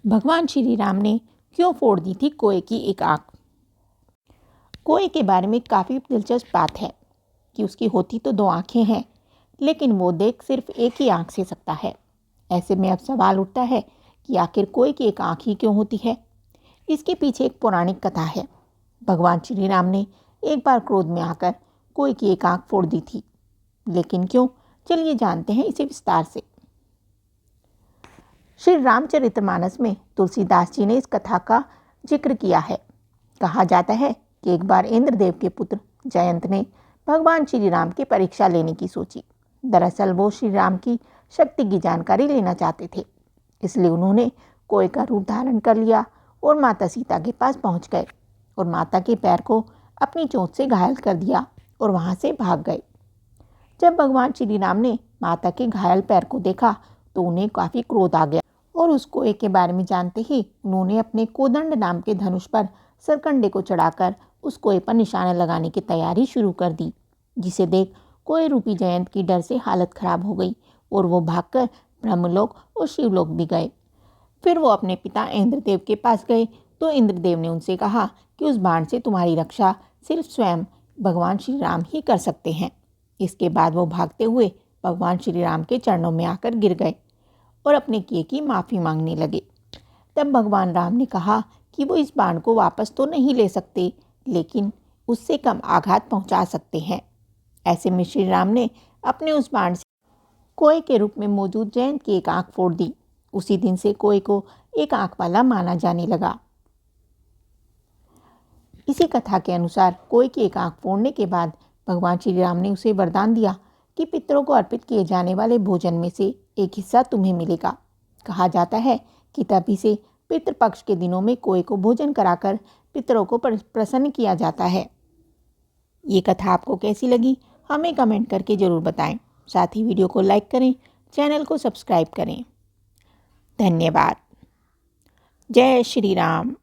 भगवान श्री राम ने क्यों फोड़ दी थी कोए की एक आंख। कोए के बारे में काफ़ी दिलचस्प बात है कि उसकी होती तो 2 आंखें हैं, लेकिन वो देख सिर्फ एक ही आंख से सकता है। ऐसे में अब सवाल उठता है कि आखिर कोए की एक आंख ही क्यों होती है। इसके पीछे एक पौराणिक कथा है। भगवान श्री राम ने एक बार क्रोध में आकर कोए की एक आंख फोड़ दी थी, लेकिन क्यों, चलिए जानते हैं इसे विस्तार से। श्री रामचरितमानस में तुलसीदास जी ने इस कथा का जिक्र किया है। कहा जाता है कि एक बार इंद्रदेव के पुत्र जयंत ने भगवान श्री राम की परीक्षा लेने की सोची। दरअसल वो श्री राम की शक्ति की जानकारी लेना चाहते थे, इसलिए उन्होंने कोए का रूप धारण कर लिया और माता सीता के पास पहुंच गए और माता के पैर को अपनी चोंच से घायल कर दिया और वहां से भाग गए। जब भगवान श्री राम ने माता के घायल पैर को देखा तो उन्हें काफ़ी क्रोध आ गया और उस कोए के बारे में जानते ही उन्होंने अपने कोदंड नाम के धनुष पर सरकंडे को चढ़ाकर उस कोए पर निशाना लगाने की तैयारी शुरू कर दी, जिसे देख कोए रूपी जयंत की डर से हालत खराब हो गई और वो भागकर ब्रह्मलोक और शिवलोक भी गए। फिर वो अपने पिता इंद्रदेव के पास गए तो इंद्रदेव ने उनसे कहा कि उस बाण से तुम्हारी रक्षा सिर्फ स्वयं भगवान श्री राम ही कर सकते हैं। इसके बाद वो भागते हुए भगवान श्री राम के चरणों में आकर गिर गए और अपने किए की माफ़ी मांगने लगे। तब भगवान राम ने कहा कि वो इस बाण को वापस तो नहीं ले सकते, लेकिन उससे कम आघात पहुंचा सकते हैं। ऐसे में श्री राम ने अपने उस बाण से कोए के रूप में मौजूद जयंत की एक आंख फोड़ दी। उसी दिन से कोए को एक आंख वाला माना जाने लगा। इसी कथा के अनुसार कोए की एक आंख फोड़ने के बाद भगवान श्री राम ने उसे वरदान दिया कि पितरों को अर्पित किए जाने वाले भोजन में से एक हिस्सा तुम्हें मिलेगा। कहा जाता है कि तभी से पितृपक्ष के दिनों में कोए को भोजन कराकर पितरों को प्रसन्न किया जाता है। ये कथा आपको कैसी लगी हमें कमेंट करके ज़रूर बताएं। साथ ही वीडियो को लाइक करें, चैनल को सब्सक्राइब करें। धन्यवाद। जय श्री राम।